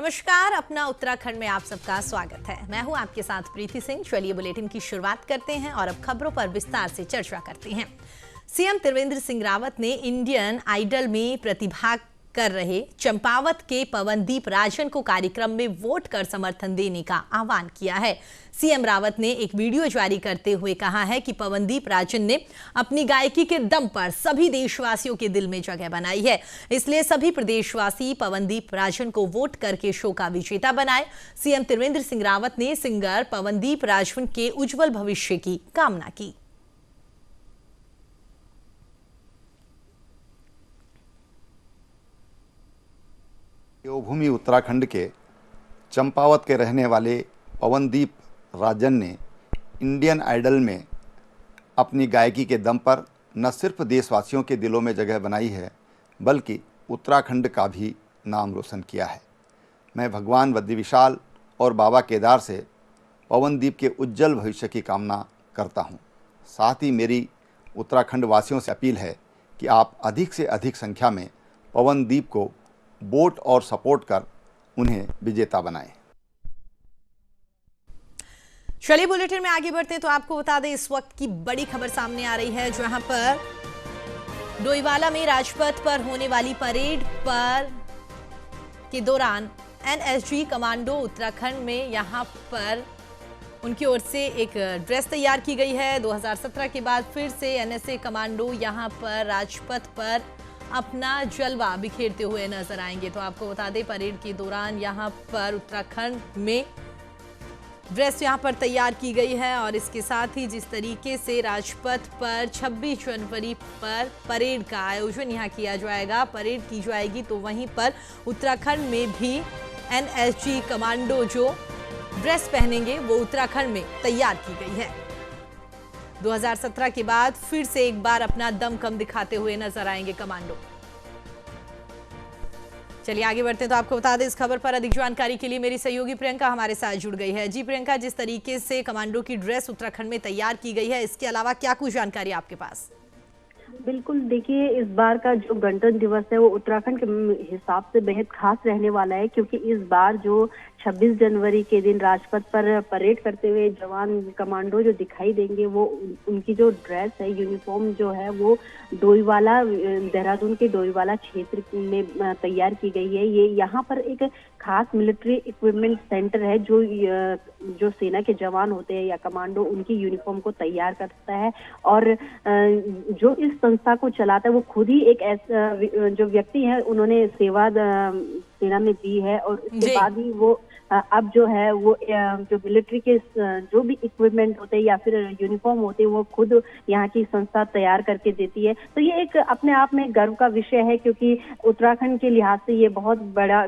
नमस्कार, अपना उत्तराखंड में आप सबका स्वागत है। मैं हूं आपके साथ प्रीति सिंह। चलिए बुलेटिन की शुरुआत करते हैं और अब खबरों पर विस्तार से चर्चा करते हैं। सीएम त्रिवेंद्र सिंह रावत ने इंडियन आइडल में प्रतिभाग कर रहे चंपावत के पवनदीप राजन को कार्यक्रम में वोट कर समर्थन देने का आह्वान किया है। सीएम रावत ने एक वीडियो जारी करते हुए कहा है कि पवनदीप राजन ने अपनी गायकी के दम पर सभी देशवासियों के दिल में जगह बनाई है, इसलिए सभी प्रदेशवासी पवनदीप राजन को वोट करके शो का विजेता बनाए। सीएम त्रिवेंद्र सिंह रावत ने सिंगर पवनदीप राजन के उज्जवल भविष्य की कामना की। देवभूमि उत्तराखंड के चंपावत के रहने वाले पवनदीप राजन ने इंडियन आइडल में अपनी गायकी के दम पर न सिर्फ देशवासियों के दिलों में जगह बनाई है, बल्कि उत्तराखंड का भी नाम रोशन किया है। मैं भगवान बद्री विशाल और बाबा केदार से पवनदीप के उज्जवल भविष्य की कामना करता हूं। साथ ही मेरी उत्तराखंड वासियों से अपील है कि आप अधिक से अधिक संख्या में पवनदीप को वोट और सपोर्ट कर उन्हें विजेता बनाएं। चलिए बुलेटिन में आगे बढ़ते हैं तो आपको बता दें इस वक्त की बड़ी खबर सामने आ रही है, जहां पर डोईवाला में राजपथ पर होने वाली परेड पर के दौरान एनएसजी कमांडो उत्तराखंड में यहां पर उनकी ओर से एक ड्रेस तैयार की गई है। 2017 के बाद फिर से एनएसए कमांडो यहां पर राजपथ पर अपना जलवा बिखेरते हुए नजर आएंगे। तो आपको बता दें परेड के दौरान यहां पर उत्तराखंड में ड्रेस यहां पर तैयार की गई है और इसके साथ ही जिस तरीके से राजपथ पर 26 जनवरी पर परेड का आयोजन यहां किया जाएगा, परेड की जाएगी, तो वहीं पर उत्तराखंड में भी एनएसजी कमांडो जो ड्रेस पहनेंगे वो उत्तराखंड में तैयार की गई है। 2017 के बाद फिर से एक बार अपना दमखम दिखाते हुए नजर आएंगे कमांडो। चलिए आगे बढ़ते हैं तो आपको बता दें इस खबर पर अधिक जानकारी के लिए मेरी सहयोगी प्रियंका हमारे साथ जुड़ गई है। जी प्रियंका, जिस तरीके से कमांडो की ड्रेस उत्तराखंड में तैयार की गई है, इसके अलावा क्या कुछ जानकारी आपके पास? बिल्कुल, देखिए इस बार का जो गणतंत्र दिवस है वो उत्तराखंड के हिसाब से बेहद खास रहने वाला है, क्योंकि इस बार जो 26 जनवरी के दिन राजपथ पर परेड करते हुए जवान कमांडो जो दिखाई देंगे, वो उनकी जो ड्रेस है, यूनिफॉर्म जो है वो डोईवाला, देहरादून के डोईवाला क्षेत्र में तैयार की गई है। ये यहाँ पर एक खास मिलिट्री इक्विपमेंट सेंटर है जो सेना के जवान होते हैं या कमांडो, उनकी यूनिफॉर्म को तैयार करता है। और जो इस संस्था को चलाता है वो खुद ही एक ऐसा जो व्यक्ति है, उन्होंने सेवा सेना में दी है और उसके बाद ही वो अब जो है वो जो मिलिट्री के जो भी इक्विपमेंट होते हैं या फिर यूनिफॉर्म होते हैं वो खुद यहाँ की संस्था तैयार करके देती है। तो ये एक अपने आप में गर्व का विषय है, क्योंकि उत्तराखंड के लिहाज से ये बहुत बड़ा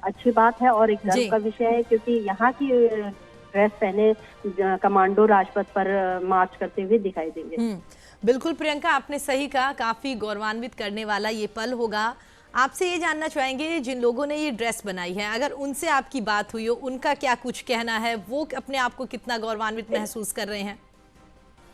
अच्छी बात है और एक गर्व का विषय है, क्योंकि यहाँ की ड्रेस पहने कमांडो राजपथ पर मार्च करते हुए दिखाई देंगे। बिल्कुल प्रियंका, आपने सही कहा, काफी गौरवान्वित करने वाला ये पल होगा। आपसे ये जानना चाहेंगे जिन लोगों ने ये ड्रेस बनाई है, अगर उनसे आपकी बात हुई हो, उनका क्या कुछ कहना है, वो अपने आप को कितना गौरवान्वित महसूस कर रहे हैं?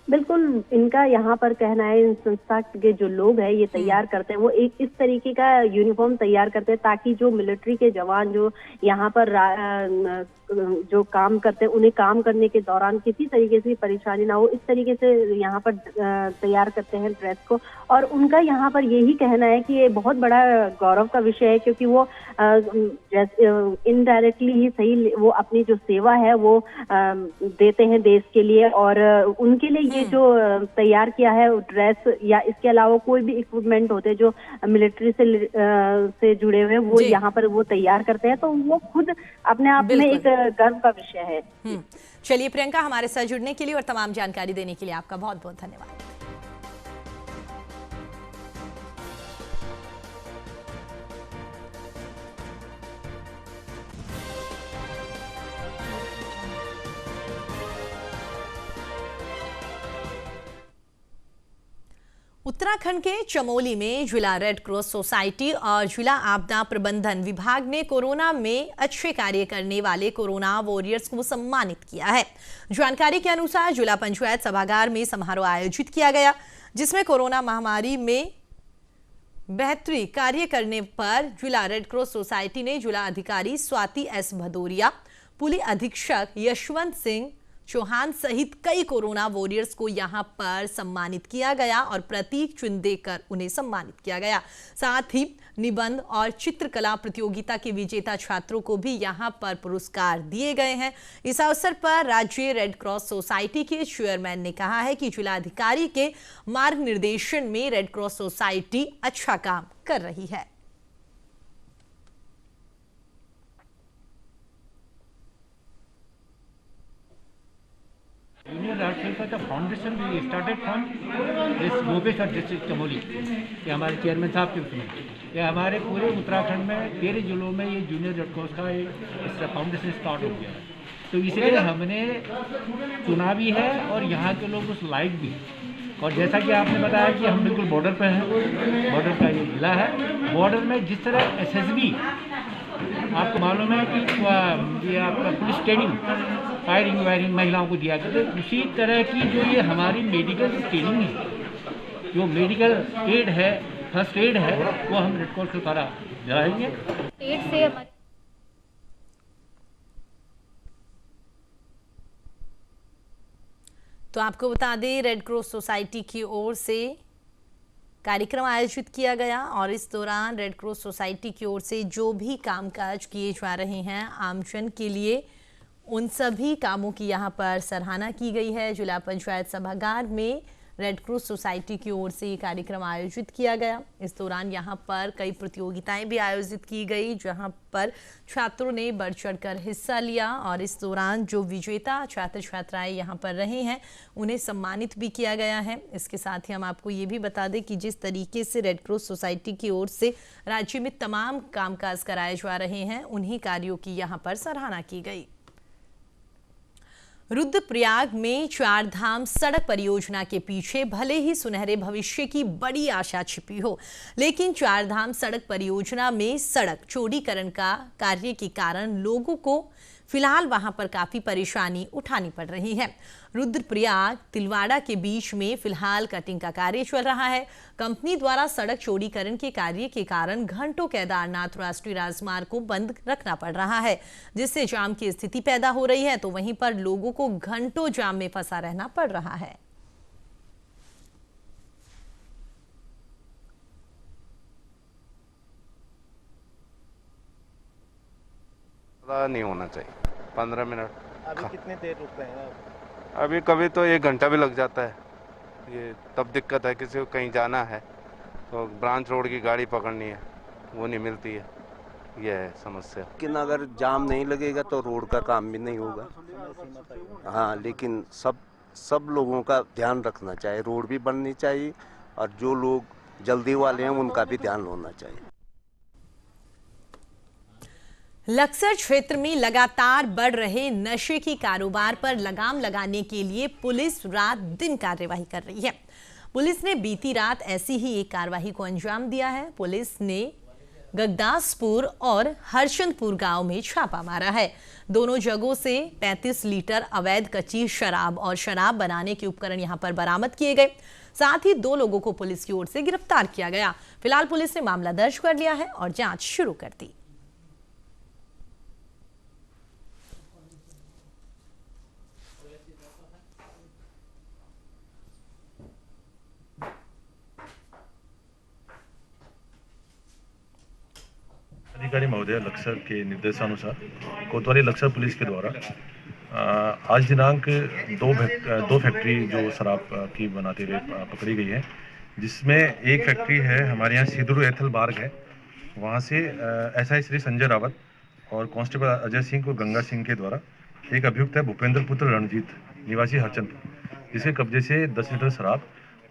बिल्कुल, इनका यहाँ पर कहना है, इन संस्था के जो लोग हैं ये तैयार करते हैं, वो एक इस तरीके का यूनिफॉर्म तैयार करते हैं ताकि जो मिलिट्री के जवान जो यहाँ पर जो काम करते हैं, उन्हें काम करने के दौरान किसी तरीके से परेशानी ना हो, इस तरीके से यहाँ पर तैयार करते हैं ड्रेस को। और उनका यहाँ पर यही कहना है कि ये बहुत बड़ा गौरव का विषय है, क्योंकि वो इनडायरेक्टली ही सही वो अपनी जो सेवा है वो देते हैं देश के लिए, और उनके लिए ये जो तैयार किया है ड्रेस या इसके अलावा कोई भी इक्विपमेंट होते हैं जो मिलिट्री से जुड़े हुए, वो यहाँ पर वो तैयार करते हैं, तो वो खुद अपने आप में एक गर्व का विषय है। चलिए प्रियंका, हमारे साथ जुड़ने के लिए और तमाम जानकारी देने के लिए आपका बहुत बहुत धन्यवाद। उत्तराखंड के चमोली में जिला रेड क्रॉस सोसाइटी और जिला आपदा प्रबंधन विभाग ने कोरोना में अच्छे कार्य करने वाले कोरोना वॉरियर्स को सम्मानित किया है। जानकारी के अनुसार जिला पंचायत सभागार में समारोह आयोजित किया गया, जिसमें कोरोना महामारी में बेहतरी कार्य करने पर जिला रेड क्रॉस सोसाइटी ने जिला अधिकारी स्वाति एस भदौरिया, पुलिस अधीक्षक यशवंत सिंह चौहान सहित कई कोरोना वॉरियर्स को यहां पर सम्मानित किया गया और प्रतीक चिन्ह देकर उन्हें सम्मानित किया गया। साथ ही निबंध और चित्रकला प्रतियोगिता के विजेता छात्रों को भी यहां पर पुरस्कार दिए गए हैं। इस अवसर पर राज्य रेड क्रॉस सोसाइटी के चेयरमैन ने कहा है कि जिलाधिकारी के मार्ग निर्देशन में रेड क्रॉस सोसाइटी अच्छा काम कर रही है। Junior Art Center का फाउंडेशन भी स्टार्टेड फ्रॉम दिस गोपेश और डिस्ट्रिक्ट चमोली, ये हमारे चेयरमैन साहब के उसमें, ये हमारे पूरे उत्तराखंड में 13 जिलों में ये जूनियर रेड क्रॉस का एक फाउंडेशन स्टार्ट हो गया है। तो इसलिए हमने चुना भी है और यहाँ के लोग उस लाइक भी। और जैसा कि आपने बताया कि हम बिल्कुल बॉर्डर पे हैं, बॉर्डर का ये जिला है। बॉर्डर में जिस तरह SSB आपको मालूम है कि ये आपका पुलिस ट्रेनिंग फायरिंग वायरिंग महिलाओं को दिया करते, उसी तरह की जो ये हमारी मेडिकल ट्रेनिंग है, जो मेडिकल एड है, फर्स्ट एड है, वो हम रेड क्रॉस के द्वारा दिलाएंगे। एड से तो आपको बता दें, रेड क्रॉस सोसाइटी की ओर से कार्यक्रम आयोजित किया गया और इस दौरान रेड क्रॉस सोसाइटी की ओर से जो भी कामकाज किए जा रहे हैं आमजन के लिए, उन सभी कामों की यहां पर सराहना की गई है। जिला पंचायत सभागार में रेड क्रॉस सोसाइटी की ओर से ये कार्यक्रम आयोजित किया गया। इस दौरान यहां पर कई प्रतियोगिताएं भी आयोजित की गई, जहां पर छात्रों ने बढ़ चढ़कर हिस्सा लिया और इस दौरान जो विजेता छात्र छात्राएं यहां पर रहे हैं उन्हें सम्मानित भी किया गया है। इसके साथ ही हम आपको ये भी बता दें कि जिस तरीके से रेड क्रॉस सोसाइटी की ओर से राज्य में तमाम कामकाज कराए जा रहे हैं, उन्हीं कार्यों की यहाँ पर सराहना की गई। रुद्रप्रयाग में चारधाम सड़क परियोजना के पीछे भले ही सुनहरे भविष्य की बड़ी आशा छिपी हो, लेकिन चारधाम सड़क परियोजना में सड़क चौड़ीकरण का कार्य के कारण लोगों को फिलहाल वहां पर काफी परेशानी उठानी पड़ रही है। रुद्रप्रयाग तिलवाड़ा के बीच में फिलहाल कटिंग का कार्य चल रहा है। कंपनी द्वारा सड़क चौड़ीकरण के कार्य के कारण घंटों केदारनाथ राष्ट्रीय राजमार्ग को बंद रखना पड़ रहा है, जिससे जाम की स्थिति पैदा हो रही है। तो वहीं पर लोगों को घंटों जाम में फंसा रहना पड़ रहा है। नहीं होना चाहिए 15 मिनट। अभी कितने देर रुकते हैं आप? अभी कभी तो 1 घंटा भी लग जाता है। ये तब दिक्कत है, किसी को कहीं जाना है तो ब्रांच रोड की गाड़ी पकड़नी है, वो नहीं मिलती है, ये है समस्या। लेकिन अगर जाम नहीं लगेगा तो रोड का काम भी नहीं होगा। हाँ, लेकिन सब लोगों का ध्यान रखना चाहिए, रोड भी बननी चाहिए और जो लोग जल्दी वाले हैं उनका भी ध्यान होना चाहिए। लक्सर क्षेत्र में लगातार बढ़ रहे नशे की कारोबार पर लगाम लगाने के लिए पुलिस रात दिन कार्यवाही कर रही है। पुलिस ने बीती रात ऐसी ही एक कार्रवाई को अंजाम दिया है। पुलिस ने गगदासपुर और हरचंदपुर गांव में छापा मारा है। दोनों जगहों से 35 लीटर अवैध कच्ची शराब और शराब बनाने के उपकरण यहां पर बरामद किए गए। साथ ही 2 लोगों को पुलिस की ओर से गिरफ्तार किया गया। फिलहाल पुलिस ने मामला दर्ज कर लिया है और जांच शुरू कर दी। अधिकारी महोदय लक्सर के निर्देशानुसार कोतवाली लक्सर पुलिस के द्वारा आज दिनांक 2 फैक्ट्री जो शराब की बनाते हुए पकड़ी गई है, जिसमें एक फैक्ट्री है हमारे यहाँ सिदुरु एथल मार्ग है, वहाँ से SI श्री संजय रावत और कांस्टेबल अजय सिंह को गंगा सिंह के द्वारा एक अभियुक्त है भूपेंद्र पुत्र रणजीत निवासी हरचंदपुर, जिसके कब्जे से 10 लीटर शराब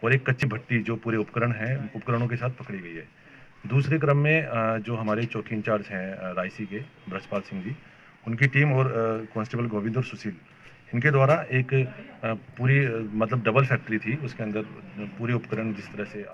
और एक कच्ची भट्टी जो पूरे उपकरणों के साथ पकड़ी गई है। दूसरे क्रम में जो हमारे चौकी इंचार्ज हैं रायसी के ब्रजपाल सिंह जी, उनकी टीम और कांस्टेबल गोविंद और सुशील, इनके द्वारा एक पूरी मतलब डबल फैक्ट्री थी, उसके अंदर पूरे उपकरण जिस तरह से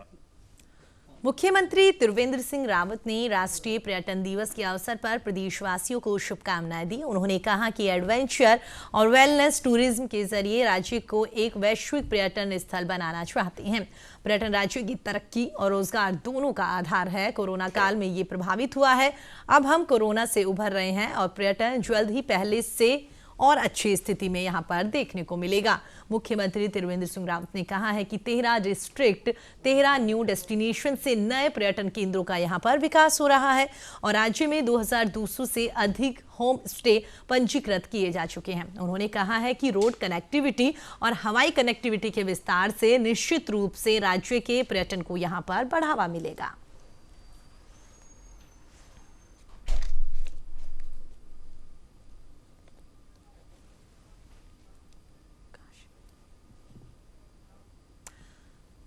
मुख्यमंत्री त्रिवेंद्र सिंह रावत ने राष्ट्रीय पर्यटन दिवस के अवसर पर प्रदेशवासियों को शुभकामनाएं दी। उन्होंने कहा कि एडवेंचर और वेलनेस टूरिज्म के जरिए राज्य को एक वैश्विक पर्यटन स्थल बनाना चाहते हैं। पर्यटन राज्य की तरक्की और रोजगार दोनों का आधार है। कोरोना काल में ये प्रभावित हुआ है। अब हम कोरोना से उभर रहे हैं और पर्यटन जल्द ही पहले से और अच्छी स्थिति में यहां पर देखने को मिलेगा। मुख्यमंत्री त्रिवेंद्र सिंह रावत ने कहा है कि 13 डिस्ट्रिक्ट 13 न्यू डेस्टिनेशन से नए पर्यटन केंद्रों का यहां पर विकास हो रहा है और राज्य में 2200 से अधिक होम स्टे पंजीकृत किए जा चुके हैं। उन्होंने कहा है कि रोड कनेक्टिविटी और हवाई कनेक्टिविटी के विस्तार से निश्चित रूप से राज्य के पर्यटन को यहां पर बढ़ावा मिलेगा।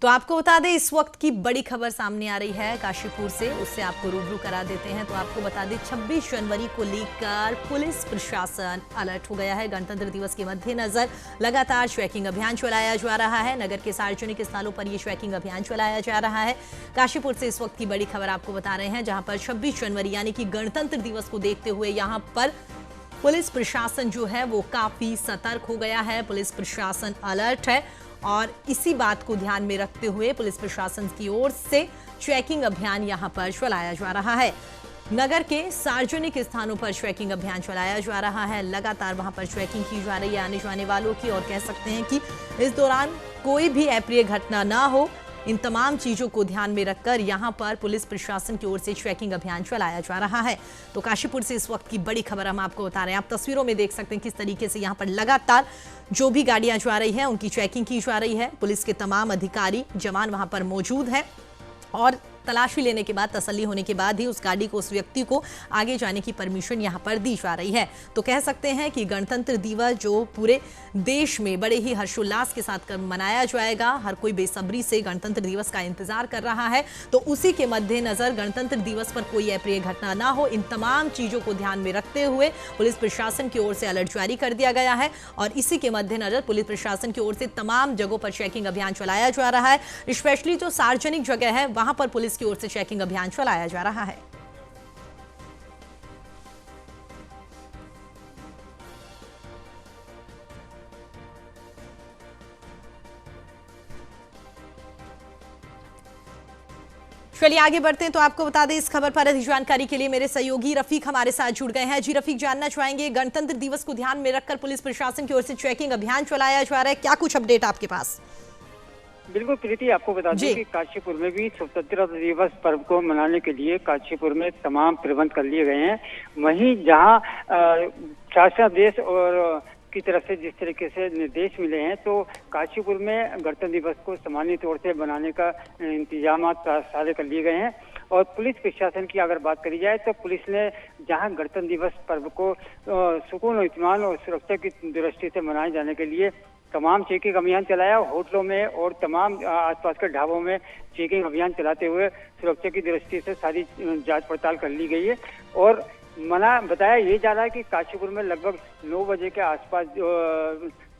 तो आपको बता दें इस वक्त की बड़ी खबर सामने आ रही है काशीपुर से, उससे आपको रूबरू करा देते हैं। तो आपको बता दें 26 जनवरी को लेकर पुलिस प्रशासन अलर्ट हो गया है। गणतंत्र दिवस के मद्देनजर लगातार चेकिंग अभियान चलाया जा रहा है। नगर के सार्वजनिक स्थलों पर यह चेकिंग अभियान चलाया जा रहा है। काशीपुर से इस वक्त की बड़ी खबर आपको बता रहे हैं, जहां पर 26 जनवरी यानी कि गणतंत्र दिवस को देखते हुए यहां पर पुलिस प्रशासन जो है वो काफी सतर्क हो गया है। पुलिस प्रशासन अलर्ट है और इसी बात को ध्यान में रखते हुए पुलिस प्रशासन की ओर से चेकिंग अभियान यहां पर चलाया जा रहा है। नगर के सार्वजनिक स्थानों पर चेकिंग अभियान चलाया जा रहा है। लगातार वहां पर चेकिंग की जा रही है आने जाने वालों की, और कह सकते हैं कि इस दौरान कोई भी अप्रिय घटना ना हो, इन तमाम चीजों को ध्यान में रखकर यहां पर पुलिस प्रशासन की ओर से चेकिंग अभियान चलाया जा रहा है। तो काशीपुर से इस वक्त की बड़ी खबर हम आपको बता रहे हैं। आप तस्वीरों में देख सकते हैं किस तरीके से यहां पर लगातार जो भी गाड़ियां जा रही हैं उनकी चेकिंग की जा रही है। पुलिस के तमाम अधिकारी जवान वहां पर मौजूद हैं और तलाशी लेने के बाद, तसल्ली होने के बाद ही उस गाड़ी को, उस व्यक्ति को आगे जाने की परमिशन यहां पर दी जा रही है। तो कह सकते हैं कि गणतंत्र दिवस जो पूरे देश में बड़े ही हर्षोल्लास के साथ मनाया जाएगा, हर कोई बेसब्री से गणतंत्र दिवस का इंतजार कर रहा है। तो उसी के मद्देनजर गणतंत्र दिवस पर कोई अप्रिय घटना ना हो, इन तमाम चीजों को ध्यान में रखते हुए पुलिस प्रशासन की ओर से अलर्ट जारी कर दिया गया है और इसी के मद्देनजर पुलिस प्रशासन की ओर से तमाम जगहों पर चेकिंग अभियान चलाया जा रहा है। स्पेशली जो सार्वजनिक जगह है वहां पर पुलिस की ओर से चेकिंग अभियान चलाया जा रहा है। चलिए आगे बढ़ते हैं। तो आपको बता दें इस खबर पर अधिक जानकारी के लिए मेरे सहयोगी रफीक हमारे साथ जुड़ गए हैं। जी रफीक, जानना चाहेंगे गणतंत्र दिवस को ध्यान में रखकर पुलिस प्रशासन की ओर से चेकिंग अभियान चलाया जा रहा है, क्या कुछ अपडेट आपके पास? बिल्कुल प्रीति, आपको बता दें कि काशीपुर में भी स्वतंत्रता दिवस पर्व को मनाने के लिए काशीपुर में तमाम प्रबंध कर लिए गए हैं। वहीं जहां शासनादेश और की तरफ से जिस तरीके से निर्देश मिले हैं, तो काशीपुर में गणतंत्र दिवस को सामान्य तौर से बनाने का इंतजाम सारे कर लिए गए हैं। और पुलिस प्रशासन की अगर बात करी जाए तो पुलिस ने जहां गणतंत्र दिवस पर्व को सुकून, इत्मीनान और सुरक्षा की दृष्टि से मनाए जाने के लिए तमाम चेकिंग अभियान चलाया। होटलों में और तमाम आसपास के ढाबों में चेकिंग अभियान चलाते हुए सुरक्षा की दृष्टि से सारी जांच पड़ताल कर ली गई है। और बताया ये जा रहा है कि काशीपुर में लगभग 9 बजे के आसपास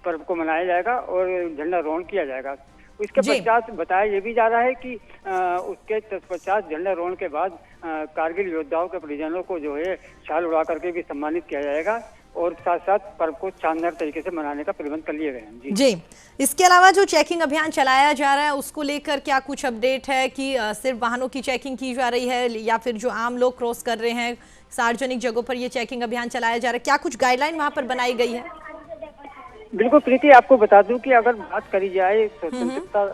पर्व को मनाया जाएगा और झंडा रोहण किया जाएगा। इसके पश्चात बताया ये भी जा रहा है कि उसके तत्पश्चात झंडा रोहण के बाद कारगिल योद्धाओं के परिजनों को जो है शाल उड़ा करके भी सम्मानित किया जाएगा और साथ साथ पर्व को शानदार तरीके से मनाने का प्रबंध कर लिए गए हैं। जी, इसके अलावा जो चेकिंग अभियान चलाया जा रहा है उसको लेकर क्या कुछ अपडेट है कि सिर्फ वाहनों की चेकिंग की जा रही है या फिर जो आम लोग क्रॉस कर रहे हैं सार्वजनिक जगहों पर ये चेकिंग अभियान चलाया जा रहा है, क्या कुछ गाइडलाइन वहां पर बनाई गई है? बिल्कुल प्रीति, आपको बता दूं कि अगर बात करी जाए स्वतंत्रता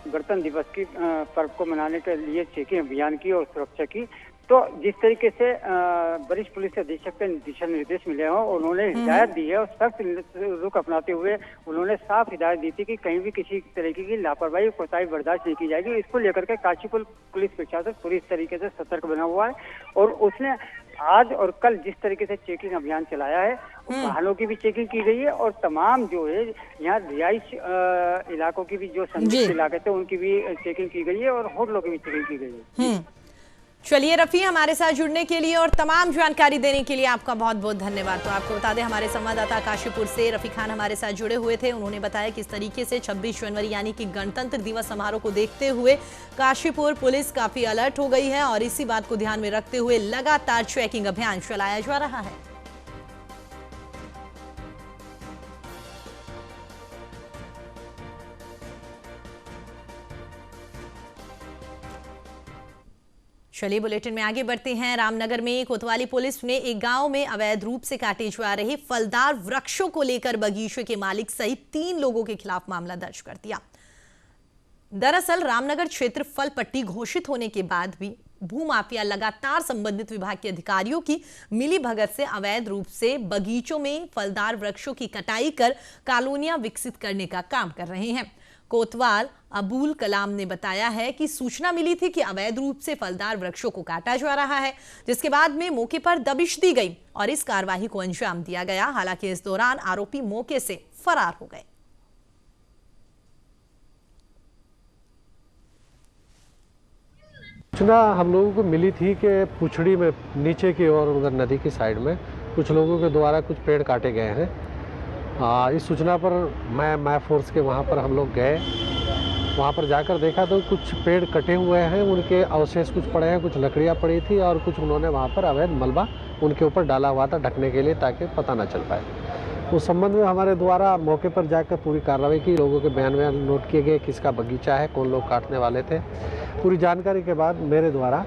गणतंत्र दिवस की पर्व को मनाने के लिए चेकिंग अभियान की और सुरक्षा की, तो जिस तरीके से वरिष्ठ पुलिस अधीक्षक के दिशा निर्देश मिले हो, उन्होंने हिदायत दी है और सख्त रुख अपनाते हुए उन्होंने साफ हिदायत दी थी कि कहीं भी किसी तरीके की लापरवाही कोताही बर्दाश्त नहीं की जाएगी। इसको लेकर के काशीपुर पुलिस प्रशासन पूरी तरीके से सतर्क बना हुआ है और उसने आज और कल जिस तरीके से चेकिंग अभियान चलाया है, वाहनों की भी चेकिंग की गई है और तमाम जो है यहाँ रिहाइश इलाकों की भी जो संदिग्ध इलाके थे उनकी भी चेकिंग की गई है और होटलों की भी चेकिंग की गई है। चलिए रफ़ी, हमारे साथ जुड़ने के लिए और तमाम जानकारी देने के लिए आपका बहुत बहुत धन्यवाद। तो आपको बता दें, हमारे संवाददाता काशीपुर से रफ़ी खान हमारे साथ जुड़े हुए थे। उन्होंने बताया किस तरीके से 26 जनवरी यानी कि गणतंत्र दिवस समारोह को देखते हुए काशीपुर पुलिस काफी अलर्ट हो गई है और इसी बात को ध्यान में रखते हुए लगातार चेकिंग अभियान चलाया जा रहा है। चलिए बुलेटिन में आगे बढ़ते हैं। रामनगर में कोतवाली पुलिस ने एक गांव में अवैध रूप से काटे जा रहे फलदार वृक्षों को लेकर बगीचे के मालिक सहित 3 लोगों के खिलाफ मामला दर्ज कर दिया। दरअसल रामनगर क्षेत्र फल पट्टी घोषित होने के बाद भी भूमाफिया लगातार संबंधित विभाग के अधिकारियों की मिलीभगत से अवैध रूप से बगीचों में फलदार वृक्षों की कटाई कर कॉलोनियां विकसित करने का काम कर रहे हैं। कोतवाल अबुल कलाम ने बताया है कि सूचना मिली थी कि अवैध रूप से फलदार वृक्षों को काटा जा रहा है, जिसके बाद में मौके पर दबिश दी गई और इस कार्रवाई को अंजाम दिया गया। हालांकि इस दौरान आरोपी मौके से फरार हो गए। सूचना हम लोगों को मिली थी कि पुछड़ी में नीचे की ओर उधर नदी की साइड में कुछ लोगों के द्वारा कुछ पेड़ काटे गए हैं। इस सूचना पर मैं फोर्स के वहाँ पर हम लोग गए। वहाँ पर जाकर देखा तो कुछ पेड़ कटे हुए हैं, उनके अवशेष कुछ पड़े हैं, कुछ लकड़ियाँ पड़ी थी और कुछ उन्होंने वहाँ पर अवैध मलबा उनके ऊपर डाला हुआ था ढकने के लिए, ताकि पता ना चल पाए। उस संबंध में हमारे द्वारा मौके पर जाकर पूरी कार्रवाई की। लोगों के बयान नोट किए गए, किसका बगीचा है, कौन लोग काटने वाले थे। पूरी जानकारी के बाद मेरे द्वारा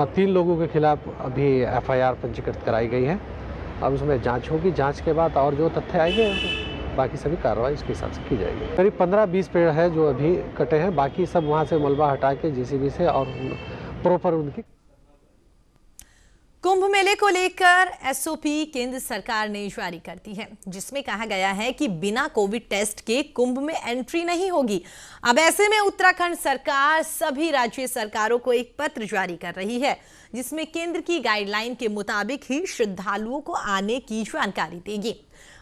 3 लोगों के खिलाफ अभी FIR पंजीकृत कराई गई है। अब उसमें जांच होगी, जांच के बाद और जो तथ्य आएंगे बाकी सभी कार्रवाई इसके हिसाब से की जाएगी। करीब 15-20 पेड़ है जो अभी कटे हैं, बाकी सब वहाँ से मलबा हटा के JCB से और प्रॉपर उनकी। कुंभ मेले को लेकर SOP केंद्र सरकार ने जारी कर दी है, जिसमें कहा गया है कि बिना कोविड टेस्ट के कुंभ में एंट्री नहीं होगी। अब ऐसे में उत्तराखंड सरकार सभी राज्य सरकारों को एक पत्र जारी कर रही है, जिसमें केंद्र की गाइडलाइन के मुताबिक ही श्रद्धालुओं को आने की जानकारी देगी।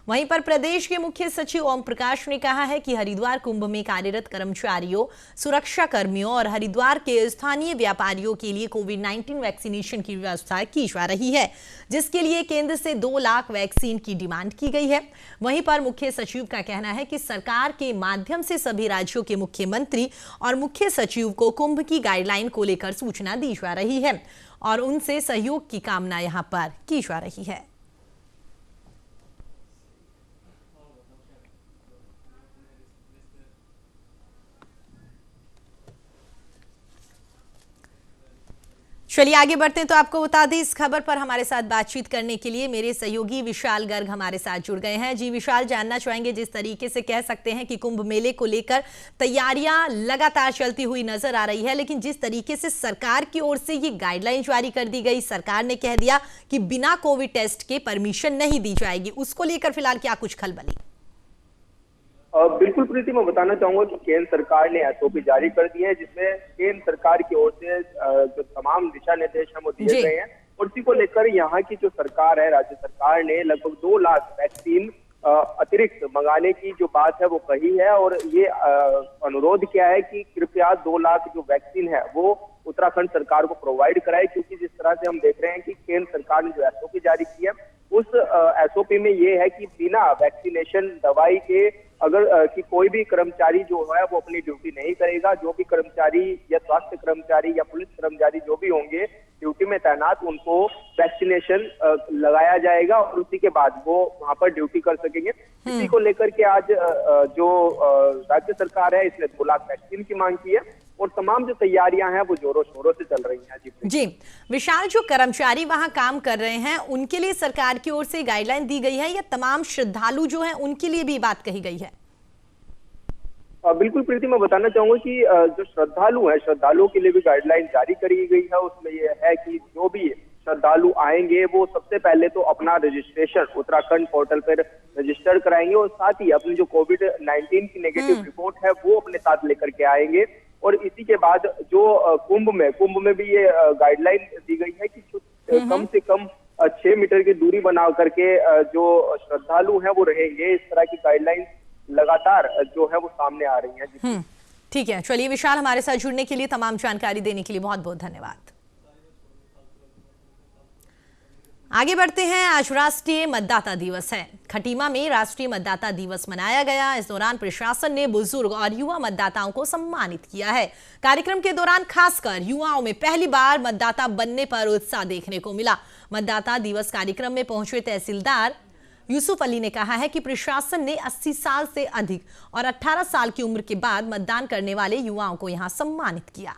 वहीं पर प्रदेश के मुख्य सचिव ओम प्रकाश ने कहा है कि हरिद्वार कुंभ में कार्यरत कर्मचारियों, सुरक्षा कर्मियों और हरिद्वार के स्थानीय व्यापारियों के लिए कोविड-19 वैक्सीनेशन की व्यवस्था की जा रही है, जिसके लिए केंद्र से 2 लाख वैक्सीन की डिमांड की गई है। वहीं पर मुख्य सचिव का कहना है कि सरकार के माध्यम से सभी राज्यों के मुख्यमंत्री और मुख्य सचिव को कुंभ की गाइडलाइन को लेकर सूचना दी जा रही है और उनसे सहयोग की कामना यहां पर की जा रही है। चलिए आगे बढ़ते हैं। तो आपको बता दें, इस खबर पर हमारे साथ बातचीत करने के लिए मेरे सहयोगी विशाल गर्ग हमारे साथ जुड़ गए हैं। जी विशाल, जानना चाहेंगे, जिस तरीके से कह सकते हैं कि कुंभ मेले को लेकर तैयारियां लगातार चलती हुई नजर आ रही है, लेकिन जिस तरीके से सरकार की ओर से ये गाइडलाइन जारी कर दी गई, सरकार ने कह दिया कि बिना कोविड टेस्ट के परमिशन नहीं दी जाएगी, उसको लेकर फिलहाल क्या कुछ खलबली? बिल्कुल प्रीति, मैं बताना चाहूंगा कि केंद्र सरकार ने SOP जारी कर दी है, जिसमें केंद्र सरकार की ओर से जो तमाम दिशा निर्देश हैं वो दिए गए हैं और इसी को लेकर यहाँ की जो सरकार है, राज्य सरकार ने लगभग 2 लाख वैक्सीन अतिरिक्त मंगाने की जो बात है वो कही है और ये अनुरोध किया है कि कृपया 2 लाख जो वैक्सीन है वो उत्तराखंड सरकार को प्रोवाइड कराए, क्योंकि जिस तरह से हम देख रहे हैं कि केंद्र सरकार ने जो SOP जारी की है उस SOP में ये है कि बिना वैक्सीनेशन दवाई के अगर कि कोई भी कर्मचारी जो है वो अपनी ड्यूटी नहीं करेगा। जो भी कर्मचारी या स्वास्थ्य कर्मचारी या पुलिस कर्मचारी जो भी होंगे ड्यूटी में तैनात, उनको वैक्सीनेशन लगाया जाएगा और उसी के बाद वो वहां पर ड्यूटी कर सकेंगे। इसी को लेकर के आज जो राज्य सरकार है इसने 2 लाख वैक्सीन की मांग की है और तमाम जो तैयारियां हैं वो जोरों शोरों से चल रही हैं। जी विशाल, जो कर्मचारी वहां काम कर रहे हैं उनके लिए सरकार की ओर से गाइडलाइन दी गई है या तमाम श्रद्धालु जो हैं उनके लिए भी बात कही गई है? बिल्कुल प्रीति, मैं बताना चाहूंगा कि जो श्रद्धालु हैं, श्रद्धालुओं के लिए भी गाइडलाइन जारी करी गई है। उसमें यह है कि जो भी श्रद्धालु आएंगे वो सबसे पहले तो अपना रजिस्ट्रेशन उत्तराखंड पोर्टल पर रजिस्टर कराएंगे और साथ ही अपनी जो कोविड-19 की नेगेटिव रिपोर्ट है वो अपने साथ लेकर के आएंगे। और इसी के बाद जो कुंभ में भी ये गाइडलाइन दी गई है कि कम से कम 6 मीटर की दूरी बना करके जो श्रद्धालु हैं वो रहेंगे। इस तरह की गाइडलाइन लगातार जो है वो सामने आ रही है। ठीक है, चलिए विशाल, हमारे साथ जुड़ने के लिए, तमाम जानकारी देने के लिए बहुत बहुत धन्यवाद। आगे बढ़ते हैं। आज राष्ट्रीय मतदाता दिवस है। खटीमा में राष्ट्रीय मतदाता दिवस मनाया गया। इस दौरान प्रशासन ने बुजुर्ग और युवा मतदाताओं को सम्मानित किया है। कार्यक्रम के दौरान खासकर युवाओं में पहली बार मतदाता बनने पर उत्साह देखने को मिला। मतदाता दिवस कार्यक्रम में पहुंचे तहसीलदार यूसुफ अली ने कहा है कि प्रशासन ने 80 साल से अधिक और 18 साल की उम्र के बाद मतदान करने वाले युवाओं को यहां सम्मानित किया।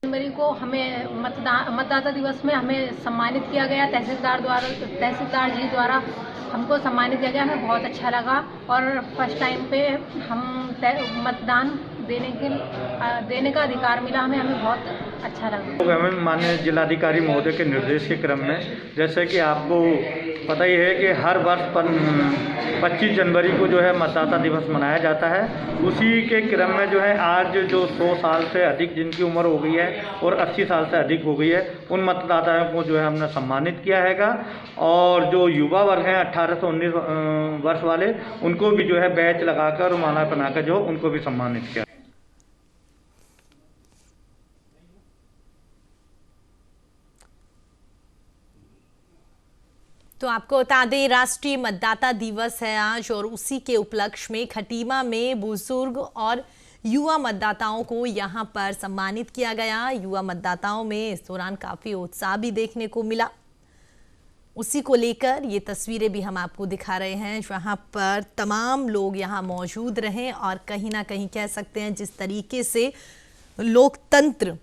जनवरी को हमें मतदाता दिवस में हमें सम्मानित किया गया। तहसीलदार जी द्वारा हमको सम्मानित किया गया। हमें बहुत अच्छा लगा और फर्स्ट टाइम पे हम मतदान देने का अधिकार मिला। हमें बहुत अच्छा लगा। हमें माननीय जिलाधिकारी महोदय के निर्देश के क्रम में, जैसे कि आपको पता ही है कि हर वर्ष 25 जनवरी को जो है मतदाता दिवस मनाया जाता है। उसी के क्रम में जो है आज जो 100 साल से अधिक जिनकी उम्र हो गई है और 80 साल से अधिक हो गई है, उन मतदाताओं को जो है हमने सम्मानित किया हैगा। और जो युवा वर्ग हैं 18 से 19 वर्ष वाले, उनको भी जो है बैच लगाकर माला बनाकर जो उनको भी सम्मानित किया। तो आपको बता दें, राष्ट्रीय मतदाता दिवस है आज और उसी के उपलक्ष्य में खटीमा में बुजुर्ग और युवा मतदाताओं को यहां पर सम्मानित किया गया। युवा मतदाताओं में इस दौरान काफी उत्साह भी देखने को मिला। उसी को लेकर ये तस्वीरें भी हम आपको दिखा रहे हैं, जहां पर तमाम लोग यहां मौजूद रहे और कहीं ना कहीं कह सकते हैं जिस तरीके से लोकतंत्र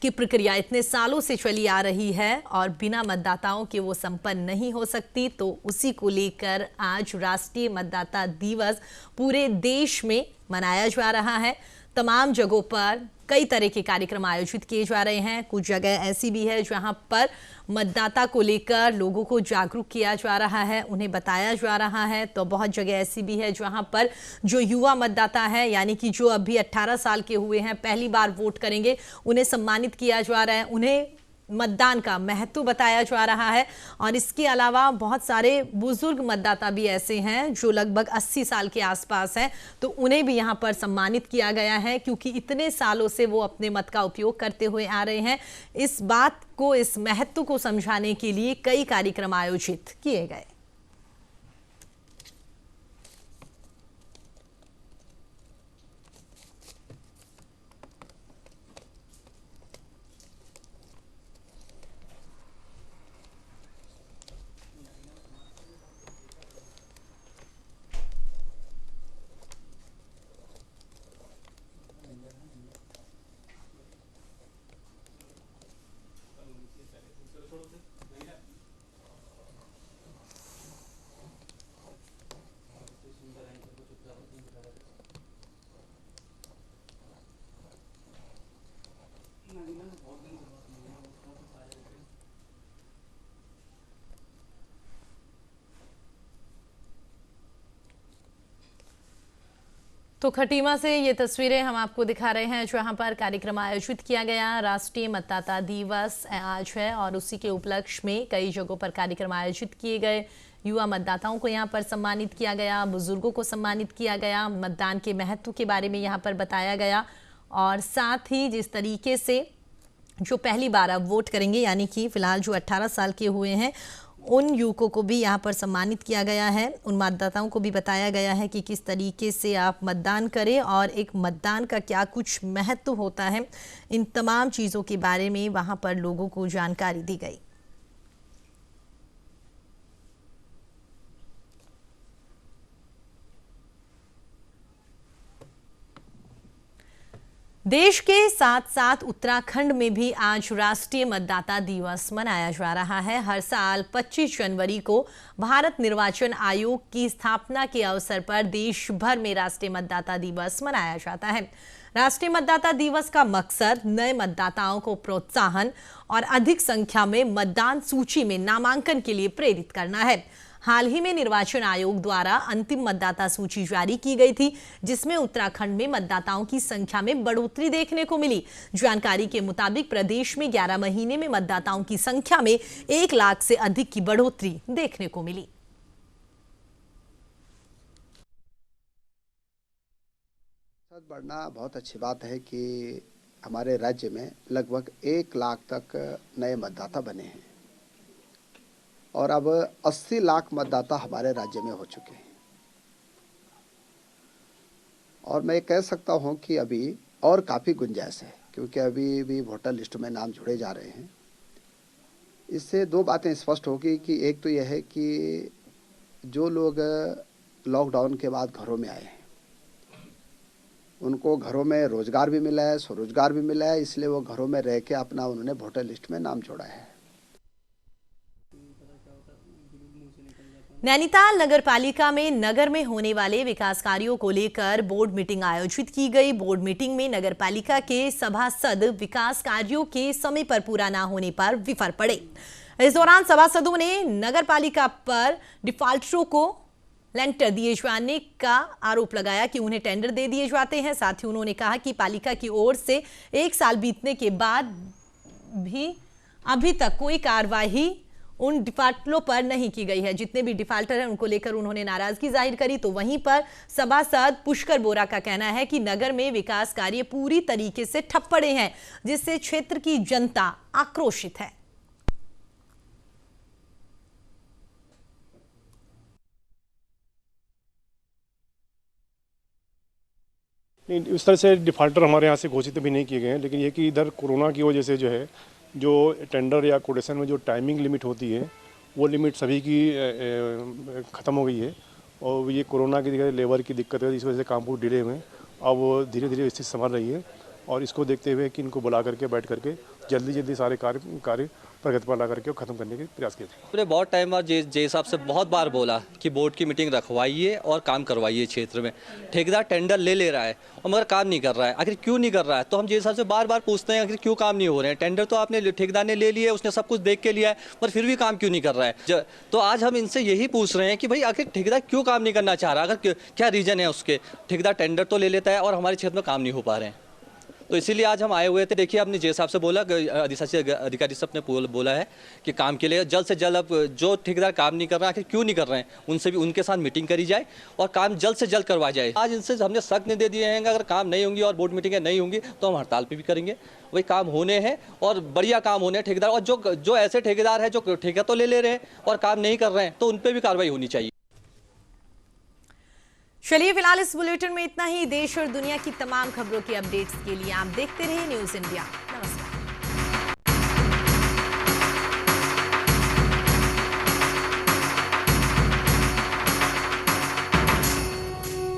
की प्रक्रिया इतने सालों से चली आ रही है और बिना मतदाताओं के वो संपन्न नहीं हो सकती, तो उसी को लेकर आज राष्ट्रीय मतदाता दिवस पूरे देश में मनाया जा रहा है। तमाम जगहों पर कई तरह के कार्यक्रम आयोजित किए जा रहे हैं। कुछ जगह ऐसी भी है जहां पर मतदाता को लेकर लोगों को जागरूक किया जा रहा है, उन्हें बताया जा रहा है। तो बहुत जगह ऐसी भी है जहां पर जो युवा मतदाता है, यानी कि जो अभी 18 साल के हुए हैं, पहली बार वोट करेंगे, उन्हें सम्मानित किया जा रहा है, उन्हें मतदान का महत्व बताया जा रहा है। और इसके अलावा बहुत सारे बुजुर्ग मतदाता भी ऐसे हैं जो लगभग 80 साल के आसपास हैं, तो उन्हें भी यहां पर सम्मानित किया गया है, क्योंकि इतने सालों से वो अपने मत का उपयोग करते हुए आ रहे हैं। इस बात को, इस महत्व को समझाने के लिए कई कार्यक्रम आयोजित किए गए। तो खटीमा से ये तस्वीरें हम आपको दिखा रहे हैं जहां पर कार्यक्रम आयोजित किया गया। राष्ट्रीय मतदाता दिवस आज है और उसी के उपलक्ष्य में कई जगहों पर कार्यक्रम आयोजित किए गए। युवा मतदाताओं को यहां पर सम्मानित किया गया, बुजुर्गों को सम्मानित किया गया, मतदान के महत्व के बारे में यहां पर बताया गया और साथ ही जिस तरीके से जो पहली बार अब वोट करेंगे, यानी कि फिलहाल जो 18 साल के हुए हैं, उन युवकों को भी यहाँ पर सम्मानित किया गया है। उन मतदाताओं को भी बताया गया है कि किस तरीके से आप मतदान करें और एक मतदान का क्या कुछ महत्व होता है। इन तमाम चीज़ों के बारे में वहाँ पर लोगों को जानकारी दी गई। देश के साथ साथ उत्तराखंड में भी आज राष्ट्रीय मतदाता दिवस मनाया जा रहा है। हर साल 25 जनवरी को भारत निर्वाचन आयोग की स्थापना के अवसर पर देश भर में राष्ट्रीय मतदाता दिवस मनाया जाता है। राष्ट्रीय मतदाता दिवस का मकसद नए मतदाताओं को प्रोत्साहन और अधिक संख्या में मतदान सूची में नामांकन के लिए प्रेरित करना है। हाल ही में निर्वाचन आयोग द्वारा अंतिम मतदाता सूची जारी की गई थी, जिसमें उत्तराखंड में मतदाताओं की संख्या में बढ़ोतरी देखने को मिली। जानकारी के मुताबिक प्रदेश में 11 महीने में मतदाताओं की संख्या में 1 लाख से अधिक की बढ़ोतरी देखने को मिली। बढ़ना बहुत अच्छी बात है कि हमारे राज्य में लगभग 1 लाख तक नए मतदाता बने हैं और अब 80 लाख मतदाता हमारे राज्य में हो चुके हैं। और मैं कह सकता हूं कि अभी और काफ़ी गुंजाइश है, क्योंकि अभी भी वोटर लिस्ट में नाम जुड़े जा रहे हैं। इससे 2 बातें स्पष्ट होगी कि एक तो यह है कि जो लोग लॉकडाउन के बाद घरों में आए हैं उनको घरों में रोजगार भी मिला है, स्वरोजगार भी मिला है, इसलिए वो घरों में रह के अपना उन्होंने वोटर लिस्ट में नाम जोड़ा है। नैनीताल नगर पालिका में नगर में होने वाले विकास कार्यों को लेकर बोर्ड मीटिंग आयोजित की गई। बोर्ड मीटिंग में नगर पालिका के सभासद विकास कार्यों के समय पर पूरा न होने पर विफल पड़े। इस दौरान सभासदों ने नगर पालिका पर डिफाल्टरों को लेंटर दिए जाने का आरोप लगाया कि उन्हें टेंडर दे दिए जाते हैं। साथ ही उन्होंने कहा कि पालिका की ओर से 1 साल बीतने के बाद भी अभी तक कोई कार्रवाई उन डिफाल्टरों पर नहीं की गई है। जितने भी डिफाल्टर हैं उनको लेकर उन्होंने नाराजगी जाहिर करी। तो वहीं पर सभासद पुष्कर बोरा का कहना है कि नगर में विकास कार्य पूरी तरीके से ठप पड़े हैं, जिससे क्षेत्र की जनता आक्रोशित है। नहीं, इस तरह से डिफ़ाल्टर हमारे यहाँ से घोषित भी नहीं किए गए हैं, लेकिन ये कि इधर कोरोना की वजह से जो है जो टेंडर या कोटेशन में जो टाइमिंग लिमिट होती है वो लिमिट सभी की ख़त्म हो गई है और ये कोरोना की लेबर की दिक्कत है, इस वजह से काम बहुत डिले हुए हैं। अब धीरे धीरे स्थिति संभल रही है और इसको देखते हुए कि इनको बुला करके बैठ करके जल्दी सारे कार्य प्रगति पर ला करके खत्म करने के प्रयास किए थे। हमने बहुत टाइम बाद जे साहब से बहुत बार बोला कि बोर्ड की मीटिंग रखवाइए और काम करवाइए। क्षेत्र में ठेकेदार टेंडर ले रहा है और मगर काम नहीं कर रहा है। आखिर क्यों नहीं कर रहा है? तो हम जे साहब से बार पूछते हैं आखिर क्यों काम नहीं हो रहे हैं। टेंडर तो आपने ठेकेदार ने ले लिया है, उसने सब कुछ देख के लिया है, पर फिर भी काम क्यों नहीं कर रहा है? तो आज हम इनसे यही पूछ रहे हैं कि भाई आखिर ठेकेदार क्यों काम नहीं करना चाह रहा, अगर क्या रीजन है उसके। ठेकेदार टेंडर तो ले लेता है और हमारे क्षेत्र में काम नहीं हो पा रहे हैं। तो इसीलिए आज हम आए हुए थे। देखिए आपने जे साहब से बोला, अधिकारी साहब ने बोला है कि काम के लिए जल्द से जल्द अब जो ठेकेदार काम नहीं कर रहा है आखिर क्यों नहीं कर रहे हैं, उनसे भी उनके साथ मीटिंग करी जाए और काम जल्द से जल्द करवा जाए। आज इनसे हमने सख्त दे दिए हैं, अगर काम नहीं होंगी और बोर्ड मीटिंगें नहीं होंगी तो हम हड़ताल पे भी करेंगे। वही काम होने हैं और बढ़िया काम होने हैं ठेकेदार, और जो ऐसे ठेकेदार हैं जो ठेका तो ले रहे हैं और काम नहीं कर रहे हैं तो उन पर भी कार्रवाई होनी चाहिए। चलिए फिलहाल इस बुलेटिन में इतना ही। देश और दुनिया की तमाम खबरों की अपडेट्स के लिए आप देखते रहिए न्यूज़ इंडिया।